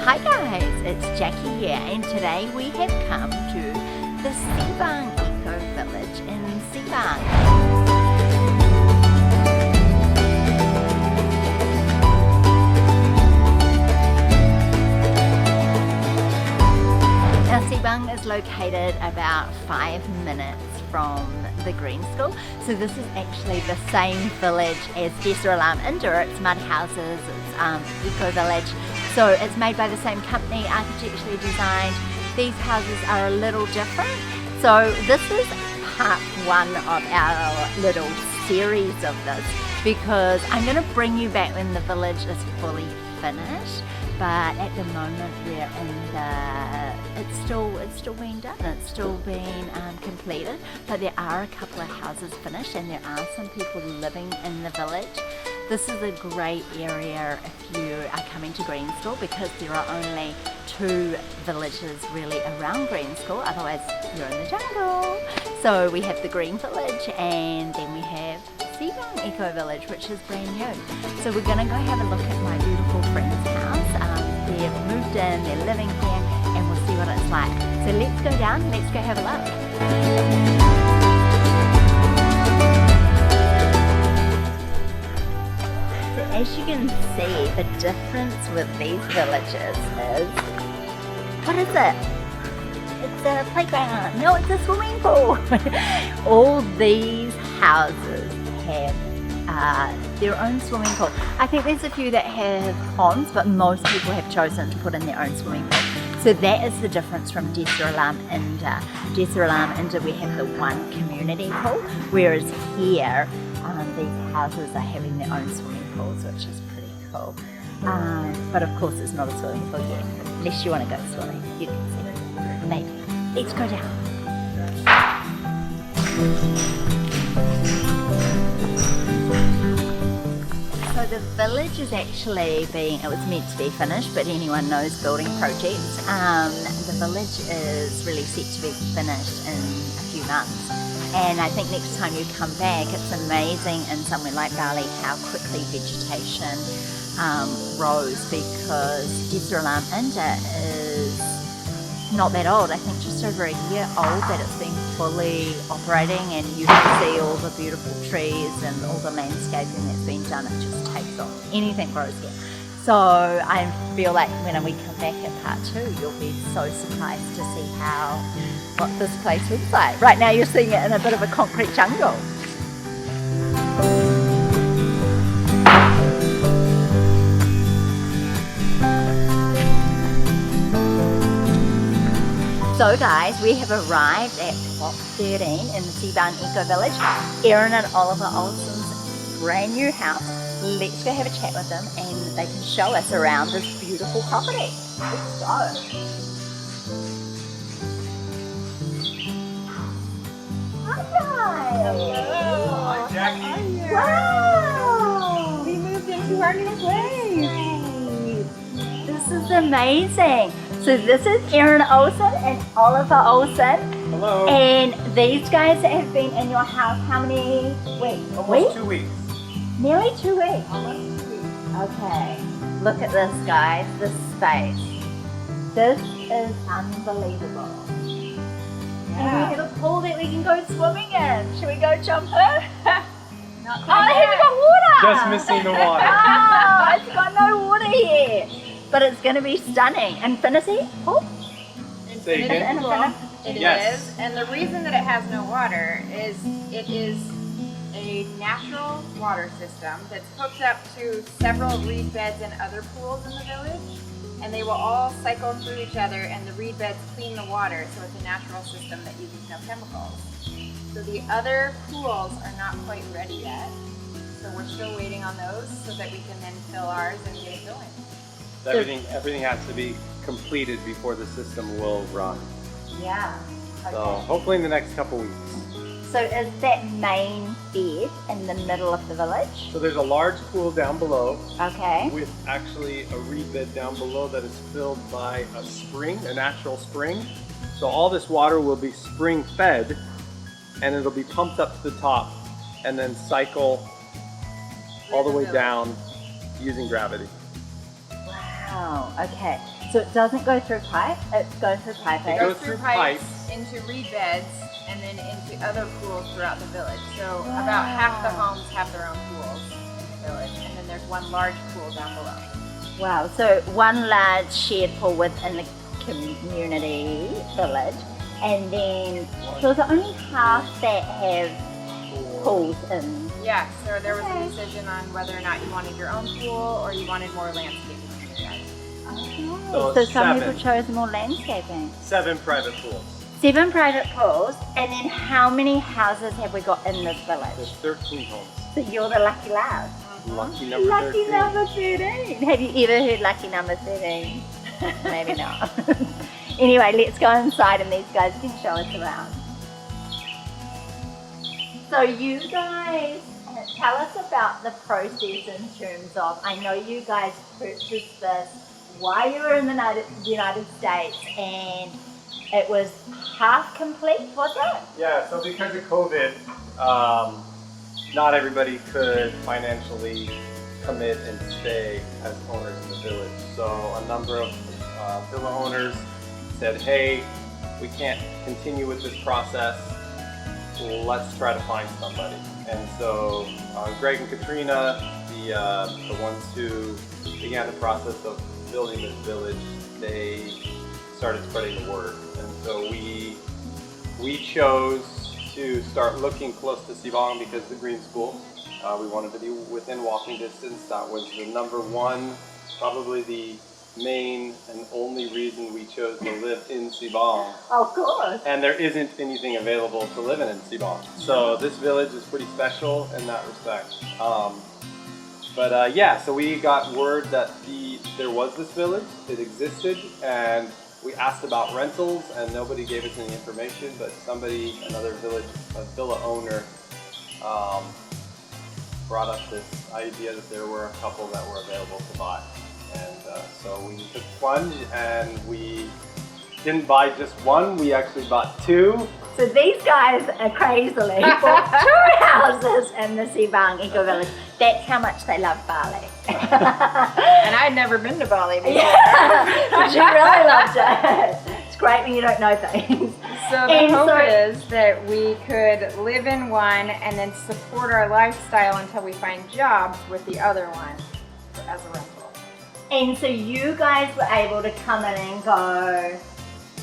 Hi guys, it's Jackie here, and today we have come to the Sibang Eco village in Sibang. Now Sibang is located about 5 minutes from the Green School, so this is actually the same village as Desa Alam India. It's mud houses, it's eco village. So it's made by the same company, architecturally designed. These houses are a little different. So this is part one of our little series of this, because I'm going to bring you back when the village is fully finished. But at the moment we're in it's still being done, it's still being completed. But there are a couple of houses finished, and there are some people living in the village. This is a great area if you are coming to Green School, because there are only 2 villages really around Green School, otherwise you're in the jungle. So we have the Green Village, and then we have Sibang Eco Village, which is brand new. So we're going to go have a look at my beautiful friend's house. They've moved in, they're living here, and we'll see what it's like. So let's go down, let's go have a look. As you can see, the difference with these villages is, what is it? It's a playground. No, it's a swimming pool. All these houses have their own swimming pool. I think there's a few that have ponds, but most people have chosen to put in their own swimming pool. So that is the difference from Desa Alam India. Desa Alam India, we have the one community pool, whereas here, these houses are having their own swimming pools, which is pretty cool. But of course it's not a swimming pool yet, unless you want to go swimming. You can see it. Maybe. Let's go down. So the village is actually it was meant to be finished, but anyone knows building projects. The village is really set to be finished in a few months. And I think next time you come back, it's amazing in somewhere like Bali how quickly vegetation grows, because Desa Alam India is not that old. I think just over a year old that it's been fully operating, and you can see all the beautiful trees and all the landscaping that's been done. It just takes off. Anything grows here. So I feel like when we come back at part 2, you'll be so surprised to see what this place looks like. Right now you're seeing it in a bit of a concrete jungle. So guys, we have arrived at plot 13 in the Sibang Eco Village. Erin and Oliver Olsen's brand new house. Let's go have a chat with them, and they can show us around this beautiful property. Let's go. Hi guys! Hello! Hi Jackie! Wow! We moved into our new place! This is amazing! So this is Erin Olsen and Oliver Olsen. Hello! And these guys have been in your house how many weeks? Almost 2 weeks. Nearly 2 weeks. Almost 2 weeks. Okay, look at this guys, this space. This is unbelievable. And we have a pool that we can go swimming in. Should we go jump in? Not Oh, I haven't got water! Just missing the water. Oh, it's got no water here. But it's going to be stunning. Infinity? Oh. Say again? It Yes. is, and the reason that it has no water is it is a natural water system that's hooked up to several reed beds and other pools in the village, and they will all cycle through each other, and the reed beds clean the water, so it's a natural system that uses no chemicals. So the other pools are not quite ready yet, so we're still waiting on those so that we can then fill ours and get it going. Everything has to be completed before the system will run. Yeah. Okay. So hopefully in the next couple weeks. So is that main bed in the middle of the village? So there's a large pool down below Okay. with actually a reed bed down below that is filled by a spring, a natural spring. So all this water will be spring fed, and it'll be pumped up to the top and then cycle all the way down using gravity. Wow. Wow, okay. So it doesn't go through pipe, it goes through pipe. It It goes goes through through pipes pipes. into reed beds and then into other pools throughout the village. So about half the homes have their own pools in the village, and then there's one large pool down below. Wow, so one large shared pool within the community village, and then so there's only half that have pools in. Yeah, so there was a decision on whether or not you wanted your own pool or you wanted more landscaping in your yard. Okay. So So some seven. people chose more landscaping. 7 private pools. 7 private pools, and then how many houses have we got in this There's village? 13 homes. So you're the lucky lad. Lucky number Lucky 13. number 13. Have you ever heard lucky number 13? Maybe not. Anyway, let's go inside and these guys can show us around. So you guys, tell us about the process in terms of, I know you guys purchased this while you were in the United States, and it was half complete, was it? Yeah, so because of COVID, not everybody could financially commit and stay as owners in the village. So a number of villa owners said, hey, we can't continue with this process, let's try to find somebody. And so Greg and Katrina, the ones who began the process of building this village, they started spreading the word. And so we chose to start looking close to Sibang because the Green School. We wanted to be within walking distance. That was the number one, probably the main and only reason we chose to live in Sibang. Of course. And there isn't anything available to live in Sibang. So this village is pretty special in that respect. Yeah, so we got word that there was this village, it existed, and we asked about rentals and nobody gave us any information, but another villa owner, brought up this idea that there were a couple that were available to buy. And so we took the plunge and we didn't buy just one, we actually bought 2. So these guys are crazily bought 2 houses in the Sibang Eco Village. That's how much they love Bali. And I'd never been to Bali before. Yeah, but she really loved it. It's great when you don't know things. So the hope is that we could live in one and then support our lifestyle until we find jobs with the other one as a rental. And so you guys were able to come in and go,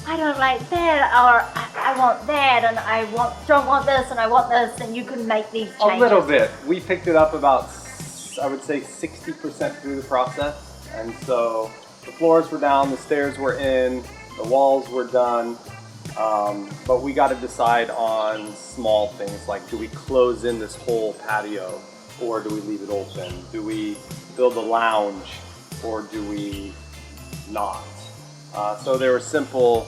I don't like that, or I want that, and don't want this, and I want this, and you can make these changes. A little bit. We picked it up about, I would say, 60% through the process. And so the floors were down, the stairs were in, the walls were done. But we got to decide on small things like, do we close in this whole patio, or do we leave it open? Do we build a lounge, or do we not? So there were simple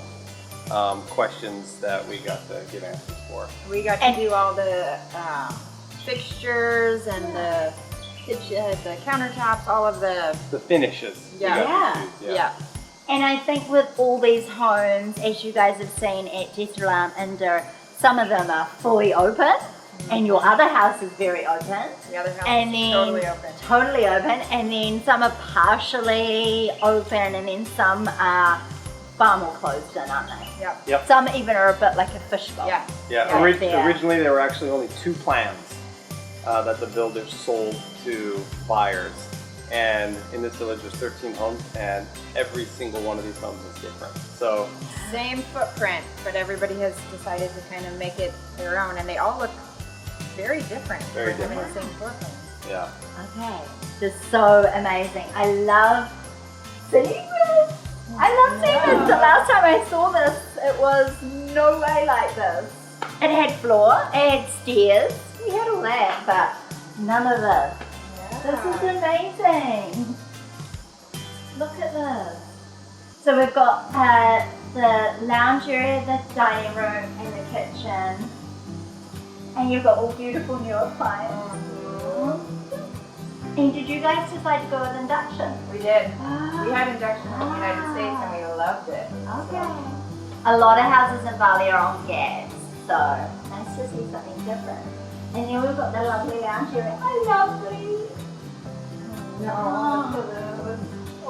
questions that we got to get answers for. We got to do all the fixtures and the countertops, all of the finishes. Yeah. we got to choose, yeah. And I think with all these homes, as you guys have seen at Jessaram Indoor, some of them are fully open, and your other house is very open. The other house And is then totally open. Totally open, and then some are partially open, and then some are far more closed in, aren't they? Yep. Yep. Some even are a bit like a fishbowl. Yeah. Yeah, Right there. originally there were actually only 2 plans that the builders sold to buyers. And in this village there's 13 homes, and every single one of these homes is different. So Same footprint, but everybody has decided to kind of make it their own, and they all look very different. Very for having different. the same footprint. yeah. Okay. This is so amazing. I love seeing this. I love seeing this. The last time I saw this, it was no way like this. It had floor, it had stairs, we had all that, but none of this. This is amazing. Look at this. So we've got the lounge area, the dining room, and the kitchen. And you've got all beautiful new appliances. And did you guys decide to go with induction? We did. We had induction in the United States and we loved it. Okay. A lot of houses in Bali are on gas, so nice to see something different. And then we've got the lovely lounge area. I love these. No, the pillows.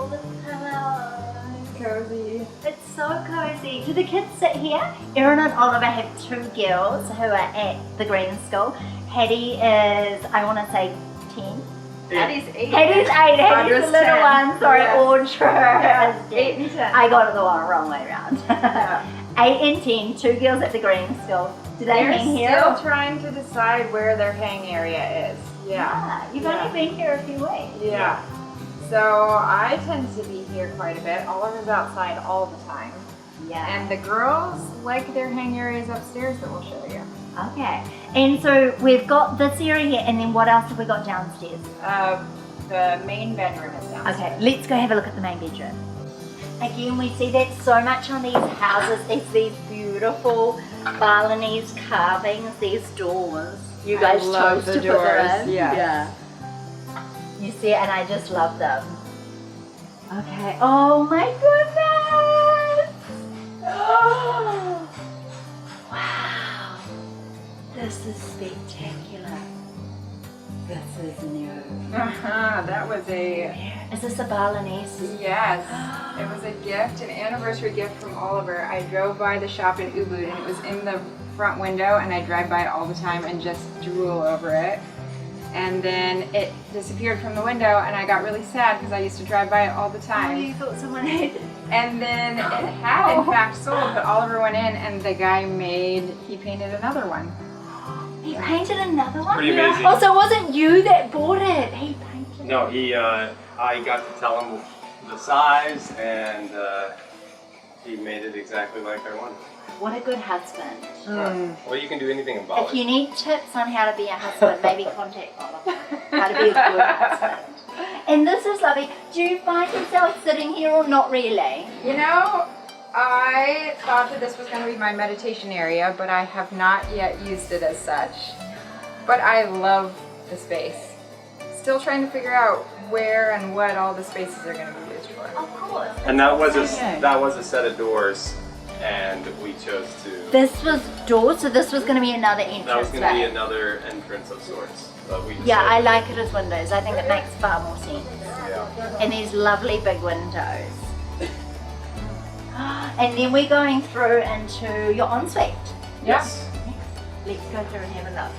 all the pillows. Cozy. It's so cozy. Do the kids sit here? Erin and Oliver have 2 girls who are at the green school. Hattie is, I want to say 10. Hattie's 8. Hattie's 8. Hattie's the little 10. one. Sorry, Yes. Audra. Yeah, 8 and 10. I got it the wrong way around. Yeah. 8 and 10, 2 girls at the green school. Do they They're hang here? still trying to decide where their hang area is. Yeah. You've only been here a few weeks. Yeah. So I tend to be here quite a bit. Oliver's outside all the time. Yeah. And the girls like their hang areas upstairs that we'll show you. Okay. And so we've got this area here, and then what else have we got downstairs? The main bedroom is downstairs. Okay, let's go have a look at the main bedroom. Again, we see that so much on these houses. It's these beautiful Balinese carvings, these doors. You guys love chose the to put them doors, in. yes. Yeah. You see, and I just love them. Okay. Oh my goodness! Oh, wow. This is spectacular. This is new. That was a... Is this a Balinese? Yes. It was a gift, an anniversary gift from Oliver. I drove by the shop in Ubud and it was in the front window, and I drive by it all the time and just drool over it. And then it disappeared from the window, and I got really sad because I used to drive by it all the Oh, time. you thought someone had it. And then it had in fact sold, but Oliver went in and the guy he painted another one. He painted another one? Pretty amazing. Oh, so it wasn't you that bought it. He painted No, I got to tell him the size, and he made it exactly like I wanted. What a good husband. Well, you can do anything in Bali. If you need tips on how to be a husband, maybe contact Oliver. How to be a good husband. And this is lovely. Do you find yourself sitting here or not really? You know, I thought that this was going to be my meditation area, but I have not yet used it as such. But I love the space. Still trying to figure out where and what all the spaces are going to be used for. Of course. And that was Okay. a set of doors, and we chose to. This was doors, so this was going to be another entrance. That was going to be way. another entrance of sorts. But we Yeah, I decided- like it as windows. I think it makes far more sense. Yeah. And these lovely big windows. And then we're going through into your ensuite. Yes. Let's go through and have a look.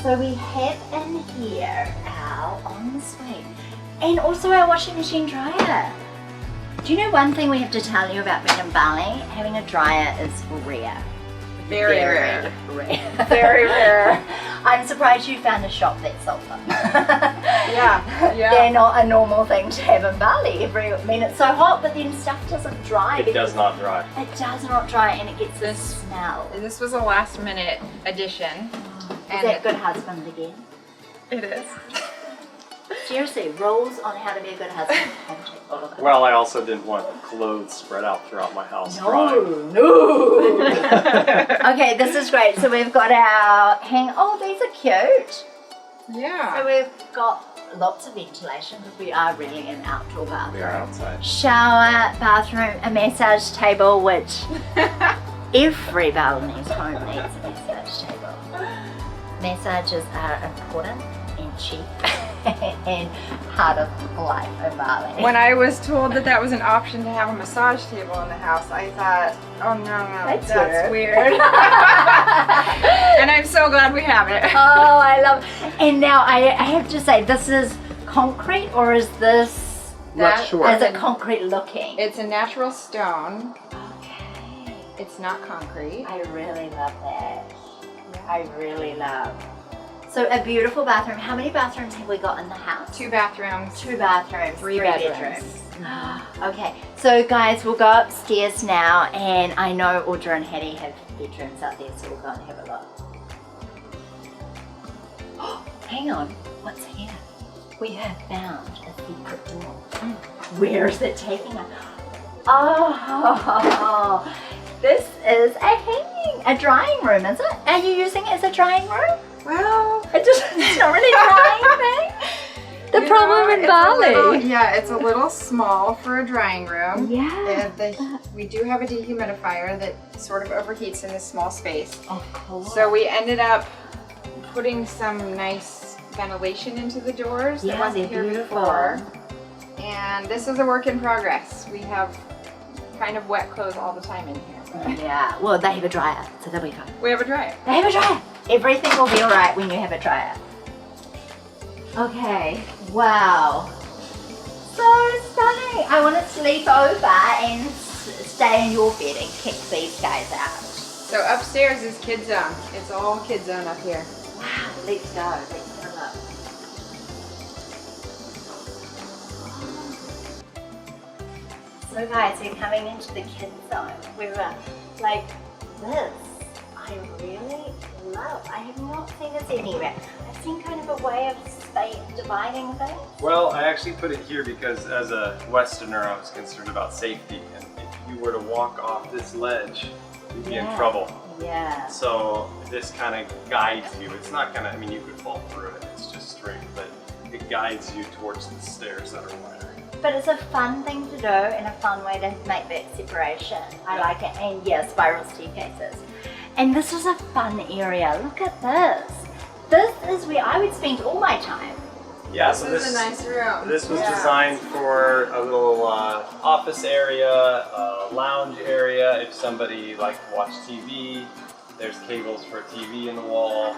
So we have in here our ensuite and also our washing machine dryer. Do you know one thing we have to tell you about being in Bali? Having a dryer is rare. Very rare. Rare. Very rare. I'm surprised you found a shop that sold them. Yeah, yeah. They're not a normal thing to have in Bali. I mean, it's so hot, but then stuff doesn't dry. It does not dry. It does not dry, and it gets this This- smell. This was a last minute addition. Is that good husband again? It is. Seriously, rules on how to be a good husband. Contact Oliver. Well, I also didn't want clothes spread out throughout my house. No, no. Okay, this is great. So we've got our Oh, these are cute. So Yeah. we've got lots of ventilation because we are really an outdoor We bathroom. are outside. Shower, bathroom, a massage table, which every Balinese home needs a massage table. Massages are important and cheap and part of life in Bali. When I was told that that was an option to have a massage table in the house, I thought, oh no, that's weird. And I'm so glad we have it. Oh, I love it. And now I have to say, this is concrete, or is this, Not That- sure. is it concrete looking? It's a natural stone. Okay. It's not concrete. I really love that. I really love. So a beautiful bathroom. How many bathrooms have we got in the house? 2 bathrooms. 2 bathrooms, Three 3 bedrooms. Okay, so guys, we'll go upstairs now, and I know Audra and Hattie have bedrooms out there, so we'll go and have a look. Oh, hang on, what's here? We have found a secret door. Where is it taking us? Oh, this is a drying room, is it? Are you using it as a drying room? Well, It's not really a drying thing. The you problem know, in it's a Bali. little- yeah, it's a little small for a drying room. Yeah. We do have a dehumidifier that sort of overheats in this small space. Of course. So we ended up putting some nice ventilation into the doors that Yeah, wasn't they're here beautiful. before. And And this is a work in progress. We have kind of wet clothes all the time in here. But Yeah, well, they have a dryer, so they'll be fine. we have a dryer. They have a dryer. Everything will be all right when you have a dryer. Okay, wow. So stunning. I want to sleep over and stay in your bed and kick these guys out. So upstairs is kid zone. It's all kid zone up here. Wow, let's go. Let's go up. So guys, we're coming into the kids zone. We're like this. I really love. I have not seen this anywhere. I've seen kind of a way of space dividing things. Well, I actually put it here because as a Westerner, I was concerned about safety. And if you were to walk off this ledge, you'd be in trouble. Yeah. So this kind of guides you. It's not gonna, I mean, you could fall through it. It's just string, but it guides you towards the stairs that are wider. But it's a fun thing to do and a fun way to make that separation. I like it. And yeah, spiral staircases. And this is a fun area. Look at this. This is where I would spend all my time. Yeah, This is a nice room. This was Yeah. designed for a little office area, a lounge area. If somebody liked to watch TV, there's cables for TV in the wall.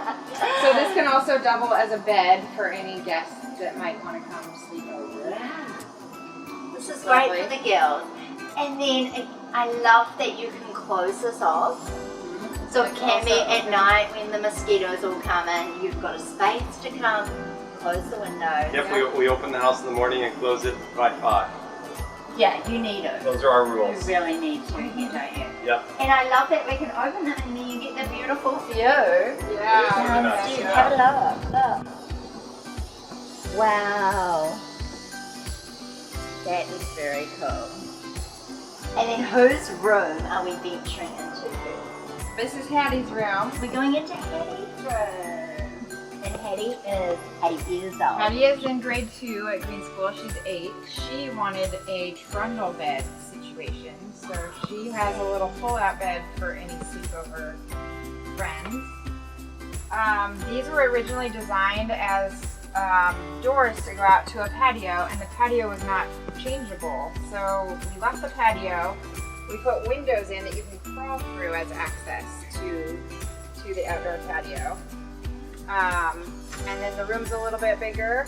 So this can also double as a bed for any guests that might want to come sleep over. This is Lovely. great for the girls. And then I love that you can close this off. So it can be at night when the mosquitoes all come in. You've got a space to come, close the window. Yep, we open the house in the morning and close it by 5. Yeah, you need it. Those are our You rules. really need to here, don't you? Yep. And I love that we can open it and then you get the beautiful view. Yeah. nice. Downstairs. Have a look. Wow. That is very cool. And then whose room are we venturing into? This is Hattie's room. We're going into Hattie's room. And Hattie is 8 years old. Hattie is in grade 2 at Green School. She's 8. She wanted a trundle bed situation, so she has a little pull-out bed for any sleepover friends. These were originally designed as doors to go out to a patio, and the patio was not changeable. So we left the patio. We put windows in that you can crawl through as access to the outdoor patio. And then the room's a little bit bigger,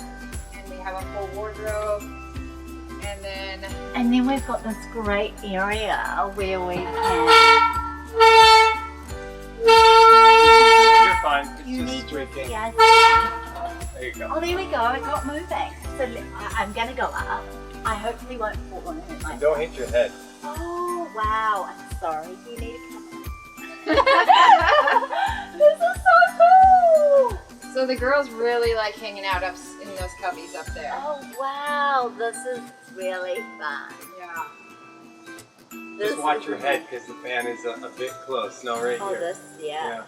and we have a full wardrobe. And then we've got this great area where we can... You're fine. It's You just need to squeaking. see us. There you go. Oh, there we go. It got moving. So I'm going to go up. I hopefully won't fall and hurt myself. Don't hit your head. Oh, wow. I'm sorry. You need to come in. This is so cool. So the girls really like hanging out up in those cubbies up there. Oh, wow. This is really fun. Yeah. This Just watch is your really- head because the fan is a bit close. No, right Oh, here. this, yeah.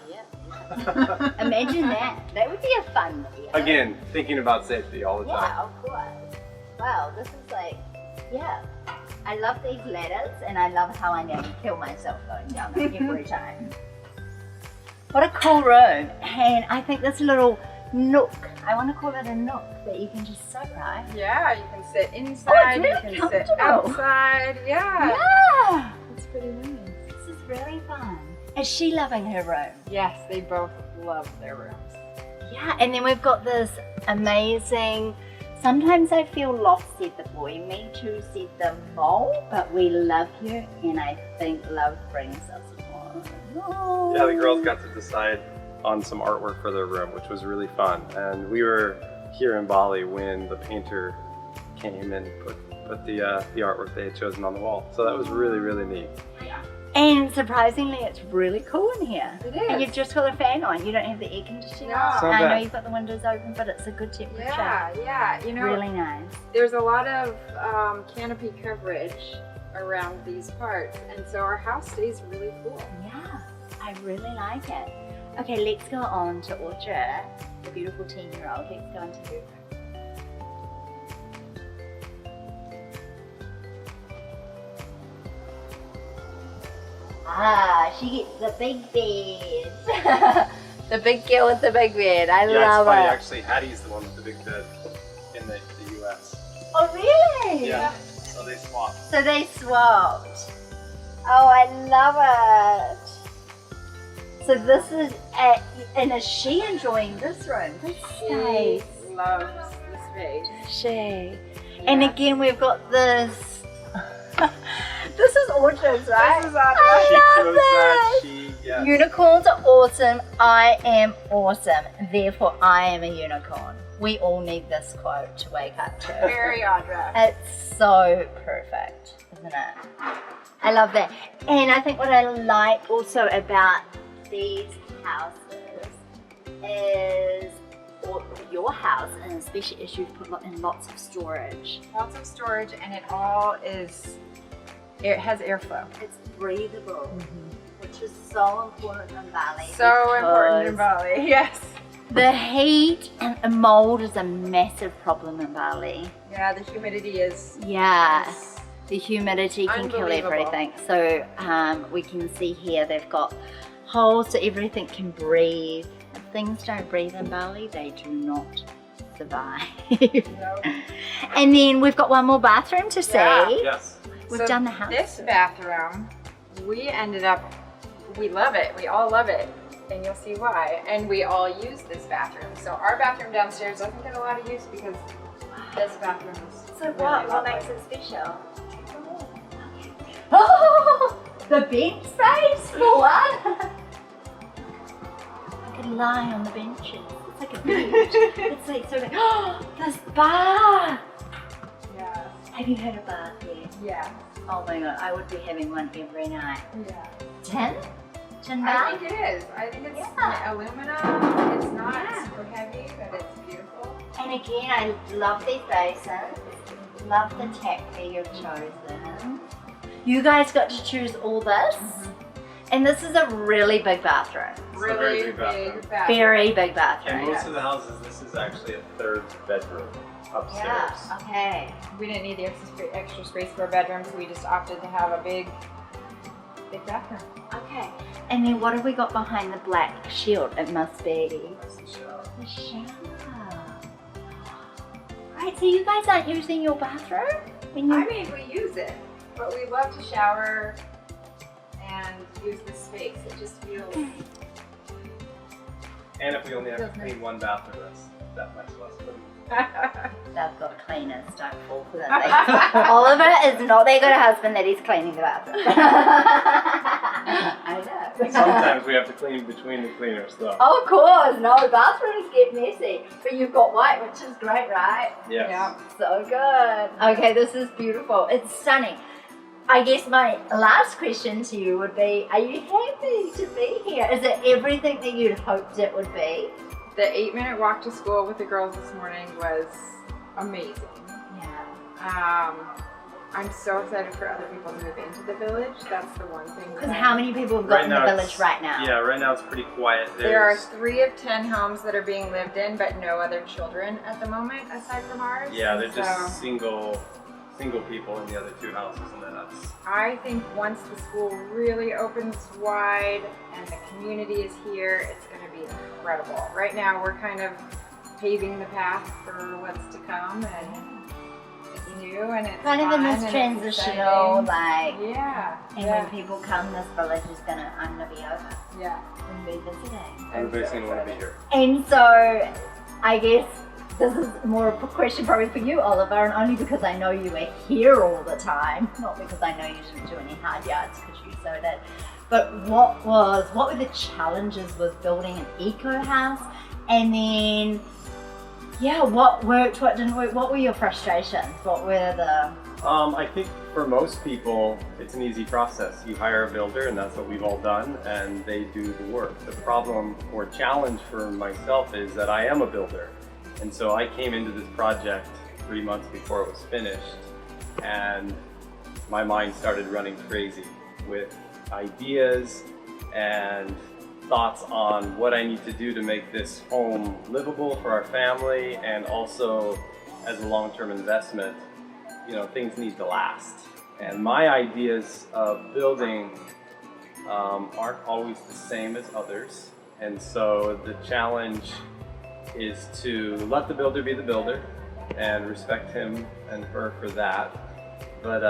Imagine that. That would be a fun video. Again, thinking about safety all the time. Yeah, of course. Wow, this is like, yeah. I love these ladders and I love how I nearly kill myself going down them every time. What a cool room. And I think this little nook, I want to call it a nook that you can just sit, right? Yeah, you can sit inside, really you can sit comfortable. outside. Yeah. Yeah. It's pretty nice. This is really fun. Is she loving her room? Yes, they both love their rooms. Yeah, and then we've got this amazing, sometimes I feel lost, said the boy, me too, said the mole, but we love you, and I think love brings us on. Oh. Yeah, the girls got to decide on some artwork for their room, which was really fun. And we were here in Bali when the painter came and put the artwork they had chosen on the wall. So that was really, really neat. And surprisingly, it's really cool in here. It And is. you've just got a fan on, you don't have the air conditioning No. on. It's not I know bad. you've got the windows open, but it's a good temperature. Yeah. You know, Really nice. there's a lot of canopy coverage around these parts, and so our house stays really cool. Yeah, I really like it. Okay, let's go on to Audra, the beautiful 10-year-old. Let's go into her room. Ah, she gets the big bed. The big girl with the big bed. I Yeah, love it's funny. it. Actually, Hattie's the one with the big bed in the US. Oh, Oh, really? Yeah. So they swap. So they swapped. Oh, I love it. So this is and is she enjoying this room? This space. She loves the space. She. And again, we've got this. This is Orchard's, right? This is Audra. Yeah. Unicorns are awesome. I am awesome. Therefore, I am a unicorn. We all need this quote to wake up to. Very Audra. It's so perfect, isn't it? I love that. And I think what I like also about these houses is, or your house, and especially as you've put in lots of storage. Lots of storage, and it has airflow. It's breathable, which is so important in Bali. So important in because Bali, yes. The heat and mold is a massive problem in Bali. Yeah, the humidity is. Yeah, the humidity can kill Unbelievable. everything. So we can see here they've got holes so everything can breathe. If things don't breathe in Bali, they do not survive. And then we've got one more bathroom to see. Yeah. Yes. We've done the house. This bathroom, we love it. We all love it. And you'll see why. And we all use this bathroom. So our bathroom downstairs doesn't get a lot of use because this bathroom is So really what lovely. makes it special? Oh, the bench space for one. I could lie on the benches. It's like a bench. It's like so. Oh, this bar. Yeah. Have you had a bath yet? Yeah. Oh my god, I would be having one every night. Yeah. Tin? Tin I bath? think it is. I think it's aluminum. It's not super heavy, but it's beautiful. And again, I love these basins. Love the technique you've chosen. You guys got to choose all this. And this is a really big bathroom. Really very big big bathroom. Very big And bathroom. most of the houses, this is actually a third bedroom upstairs. Yeah, okay. We didn't need the extra space for a bedroom, so we just opted to have a big bathroom. Okay. And then what have we got behind the black shield? It must be That's the shower. the shower. Right, so you guys aren't using your bathroom? When you... I mean, we use it, but we love to shower and use the space. It just feels. And if we only have to clean one bathroom, that's that much less. They've got cleaners, don't fall for them. Oliver is not their good husband that he's cleaning the bathroom. I know. Sometimes we have to clean between the cleaners, though. Oh, of course, no, bathrooms get messy. But you've got white, which is great, right? Yes. Yeah. So good. Okay, this is beautiful. It's stunning. I guess my last question to you would be, are you happy to be here? Is it everything that you'd hoped it would be? The 8-minute walk to school with the girls this morning was amazing. Yeah. I'm so excited for other people to move into the village. That's the one thing. Because how many people have got in the village right now? Yeah, right now it's pretty quiet. There are 3 of 10 homes that are being lived in, but no other children at the moment aside from ours. Yeah, they're just So single people in the other 2 houses, and then that's. I think once the school really opens wide and the community is here, it's going to be incredible. Right now we're kind of paving the path for what's to come, and it's new and it's Kind of in fun this and it's transitional, exciting. like, Yeah. and when people come, this village is I'm gonna be over Yeah. and be visiting. Everybody's gonna want to be here. And so, I guess this is more of a question probably for you, Oliver, and only because I know you were here all the time, not because I know you didn't do any hard yards because you so did. But what were the challenges with building an eco house? And then, yeah, what worked, what didn't work? What were your frustrations? What were the... I think for most people, it's an easy process. You hire a builder, and that's what we've all done, and they do the work. The problem or challenge for myself is that I am a builder. And so I came into this project 3 months before it was finished, and my mind started running crazy with ideas and thoughts on what I need to do to make this home livable for our family, and also as a long-term investment. You know, things need to last. And my ideas of building aren't always the same as others. And so the challenge is to let the builder be the builder and respect him and her for that. But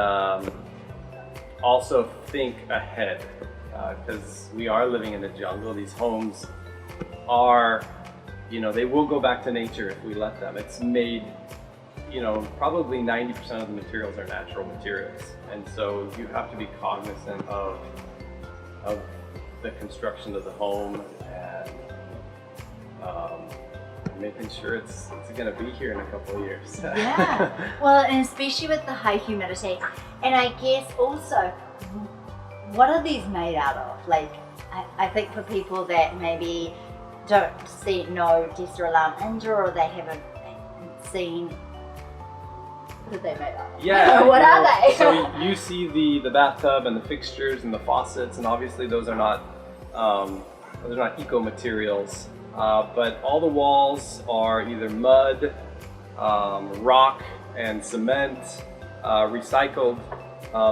also think ahead, because we are living in the jungle. These homes are, they will go back to nature if we let them. It's made, probably 90% of the materials are natural materials. And so you have to be cognizant of the construction of the home and making sure it's going to be here in a couple of years. Yeah, well, and especially with the high humidity. And I guess also, what are these made out of? Like, I think for people that maybe don't know Desert Alarm India, or they haven't seen, what are they made out of? Yeah. What are they? So you see the bathtub and the fixtures and the faucets, and obviously those are not eco materials. But all the walls are either mud, rock, and cement, recycled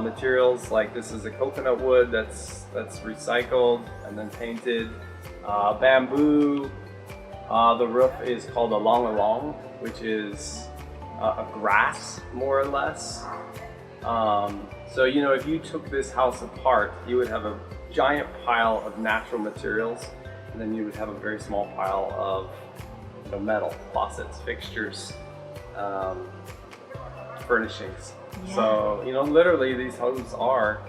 materials. Like this is a coconut wood that's recycled and then painted. Bamboo. The roof is called a long, which is a grass, more or less. So if you took this house apart, you would have a giant pile of natural materials. And then you would have a very small pile of metal, faucets, fixtures, furnishings. Yeah. So, literally these homes are,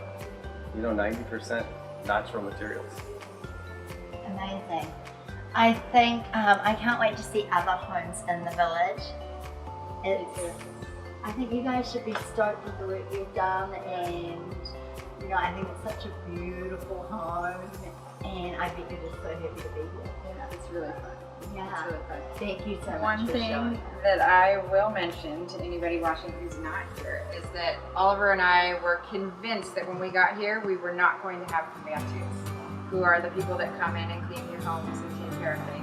90% natural materials. Amazing. I think, I can't wait to see other homes in the village. I think you guys should be stoked with the work you've done, and I think it's such a beautiful home. And I bet you're just so happy to be here. Yeah, it's really fun. Yeah. It's really fun. Thank you so much. One for thing showing. that I will mention to anybody watching who's not here is that Oliver and I were convinced that when we got here, we were not going to have pambatus, who are the people that come in and clean your homes and take care of things.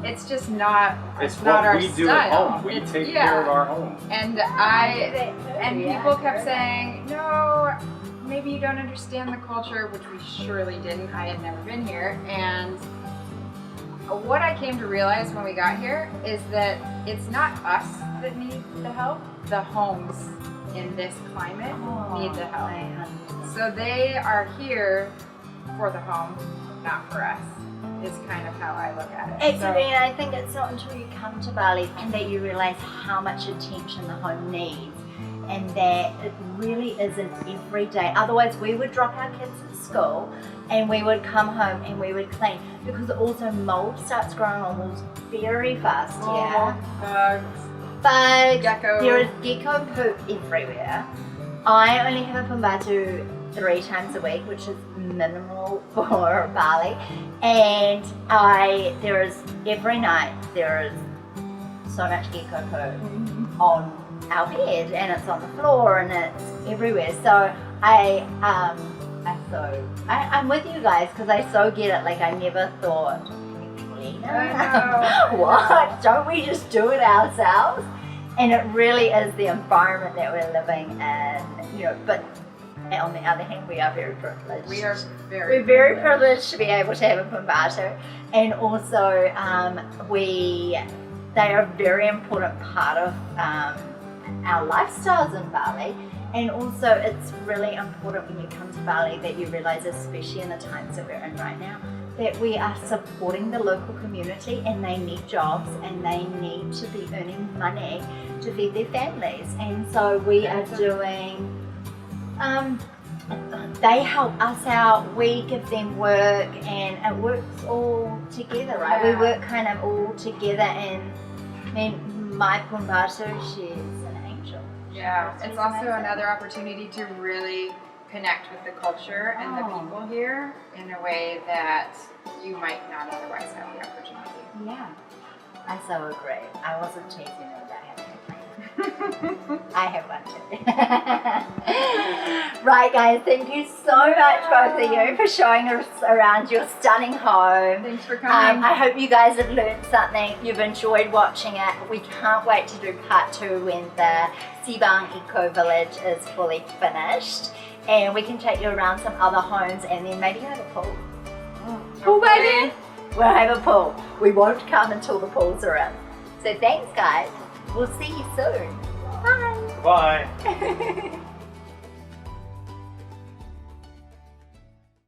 It's just not. It's not what our we do style. at home. We take care of our home. And Yeah, people kept saying, no, maybe you don't understand the culture, which we surely didn't. I had never been here. And what I came to realize when we got here is that it's not us that need the help. The homes in this climate need the help. So they are here for the home, not for us, is kind of how I look at it. Absolutely, and I think it's not until you come to Bali and that you realize how much attention the home needs, and that it really isn't every day. Otherwise, we would drop our kids at school and we would come home and we would clean, because also mold starts growing on walls very fast here. Bugs, Gecko. there is gecko poop everywhere. I only have a pambatu 3 times a week, which is minimal for Bali, and there is every night there is so much gecko poop on our bed, and it's on the floor and it's everywhere. So I'm with you guys, because I so get it. Like, I never thought, what? Don't we just do it ourselves? And it really is the environment that we're living in, but on the other hand, we are very privileged. We're very privileged to be able to have a pambatu, and also they are a very important part of our lifestyles in Bali. And also, it's really important when you come to Bali that you realize, especially in the times that we're in right now, that we are supporting the local community, and they need jobs and they need to be earning money to feed their families. And so we are doing, they help us out, we give them work, and it works all together, right? We work kind of all together, and I mean, my pambatu, she's an angel. Yeah, it's also another opportunity to really connect with the culture and the people here in a way that you might not otherwise have the opportunity. Yeah, I so agree. I wasn't chasing it about having a friend. I have one too. Right, guys, thank you so much, both of you, for showing us around your stunning home. Thanks for coming. I hope you guys have learned something. You've enjoyed watching it. We can't wait to do part 2 when the Sibang Eco village is fully finished, and we can take you around some other homes, and then maybe have a pool. Pool, baby! We'll have a pool. We won't come until the pools are in. So thanks, guys. We'll see you soon. Bye. Bye.